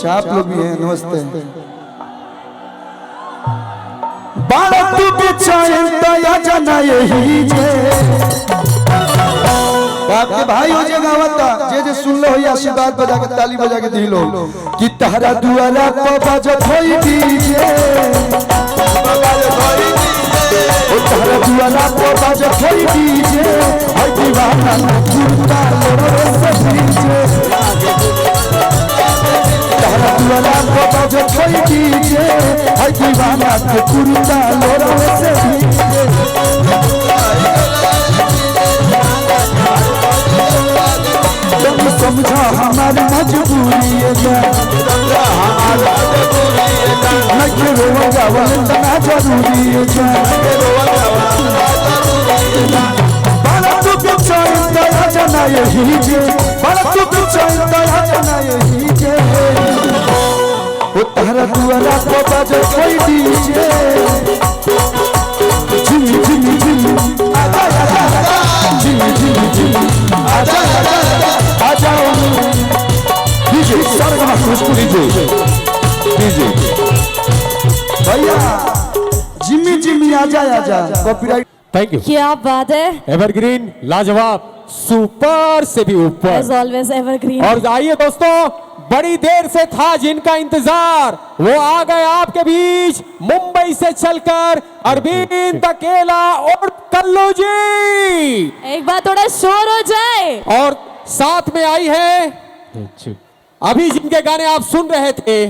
अच्छा आप लोग भी हैं, नमस्ते। बालक तू बेचैन दया जना यही जे आपके भाई हो जे गावता जे जे सुन लो हो आशीर्वाद बजा के ताली बजा के दिलो कि तहरा दुआरा पर बजत होई डीजे ओ तहरा दुआरा पर बजत होई डीजे हर दीवाना कुर्ता लोरे से डीजे तहरा दुआरा पर बजत होई डीजे हर दीवाना कुर्ता लोरे से डीजे समझा हमारी मजबूरी है नखे रोगा वंदना जरूरी है बालक तू बेचैन दया जना यही जे बालक तू बेचैन दया जना यही जे ओ तहरा दुआरा पर बजे कोई डीजे झिमी झिमी झिमी आजा आजा झिमी झिमी झिमी आजा आजा डीजे सरगमा खुशबू डीजे भैया जिम्मी जिम्मी आजा आजा कॉपीराइट। Thank you. क्या बात है, एवरग्रीन, लाजवाब, सुपर से भी ऊपर, एज ऑलवेज एवरग्रीन। और आइए दोस्तों, बड़ी देर से था जिनका इंतजार, वो आ गए आपके बीच मुंबई से चलकर अरविंद अकेला और कल्लू जी। एक बार थोड़ा शोर हो जाए। और साथ में आई है अभी जिनके गाने आप सुन रहे थे,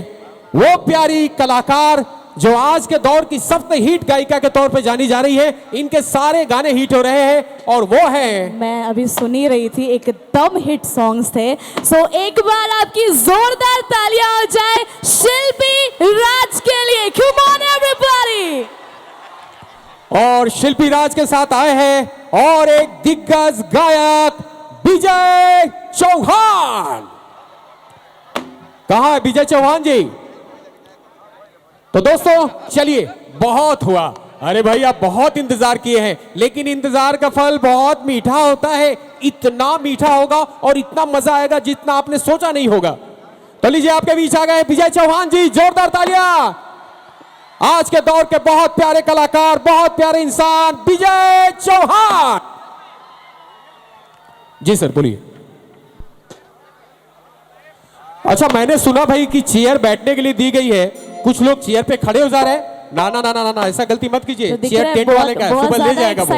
वो प्यारी कलाकार जो आज के दौर की सबसे हिट गायिका के तौर पे जानी जा रही है। इनके सारे गाने हिट हो रहे हैं और वो है, मैं अभी सुन ही रही थी, एकदम हिट सॉन्ग्स थे। सो एक बार आपकी जोरदार तालियां हो जाए शिल्पी राज के लिए। Come on everybody. और शिल्पी राज के साथ आए हैं और एक दिग्गज गायक विजय चौहान। कहां है विजय चौहान जी? तो दोस्तों चलिए, बहुत हुआ। अरे भाई आप बहुत इंतजार किए हैं, लेकिन इंतजार का फल बहुत मीठा होता है। इतना मीठा होगा और इतना मजा आएगा जितना आपने सोचा नहीं होगा। तो लीजिए, आपके बीच आ गए विजय चौहान जी, जोरदार तालियां। आज के दौर के बहुत प्यारे कलाकार, बहुत प्यारे इंसान, विजय चौहान जी। सर बोलिए। अच्छा, मैंने सुना भाई कि चेयर बैठने के लिए दी गई है, कुछ लोग चेयर पे खड़े हो जा रहे हैं। ना ना ना ना ना, ऐसा गलती मत कीजिए। चेयर टेंट वाले का है, सुबह ले जाएगा वो।